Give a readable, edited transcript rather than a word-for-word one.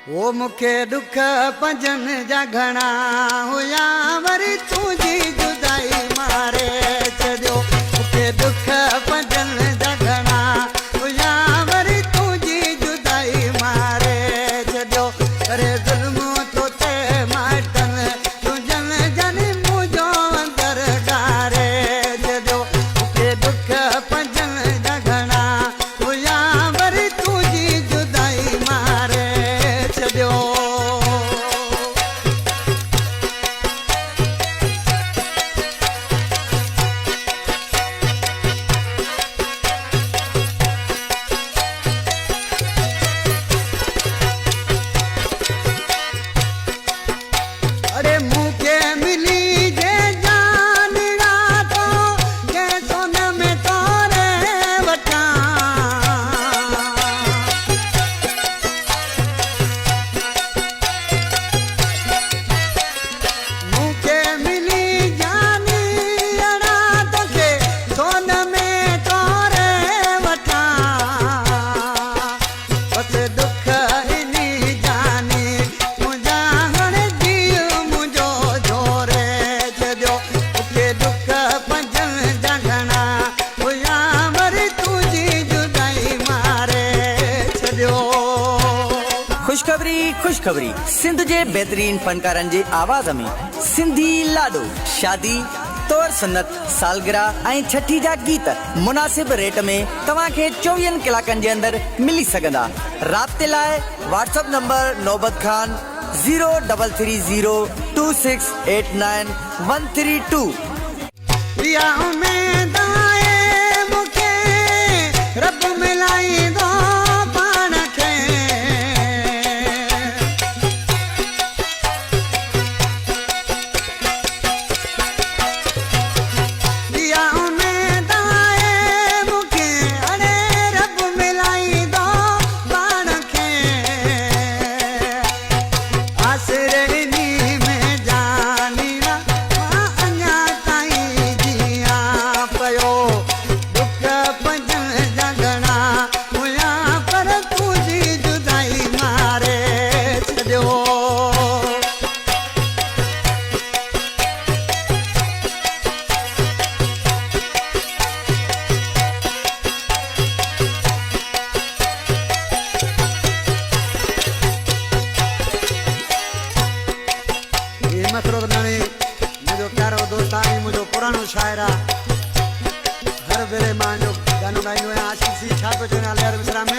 ओ मुखे दुख पंजन जा घणा हुया वरी तुझी जुदाई मारे छॾियो मुखे दुख पंजन जा घणा हुया वरी तुझी जुदाई मारे छॾियो करे ज़ुल्म तो ते माटन तुझन जन मुंहिंजो अंदर गारे छॾियो मुखे दुख पंजन जा घणा हुया वरी तुझी जुदाई मारे छॾियो। अरे मुखे मिली जे जान रातो जे सोन में तोरे वठा मुखे मिली जान रातो के सोन में तोरे वठा बस दुख इनी जानी मुंहिंजा हाणे जीव मुंहिंजो जोरे छॾियो मुखे दुख पंजन जा घणा हुया वरी तुझी जुदाई मारे छॾियो। खुशखबरी सिंध जे बेहतरीन फनकारन जे आवाज में सिंधी लाडो शादी तौर सुन्नत सालगिरह ऐं छठी जा गीत मुनासिब रेट में तव्हां खे 24 कलाकनि जे अंदर मिली सघंदा। राब्ते लाइ व्हाट्सएप नंबर नौबत खान 03302689 या उम्मीद आहे मुखे रब मिलाईंदो पाण खे या उम्मीद आहे मुखे अरे रब मिलाईंदो पाण खे आसरे इन्ही में जानी ना मां अञा ताईं जिया पयो दुख पंजन जा घणा हुया पर तुझी जुदाई मारे छॾियो। ये मसरो बनाने मुझो प्यारो दोस्त आहे मुझो पुरानो शायर आहे हर वेले मां जो गानो गाईंदो आहियां आशीष छा पियो चवंदा हलिया मिसरा में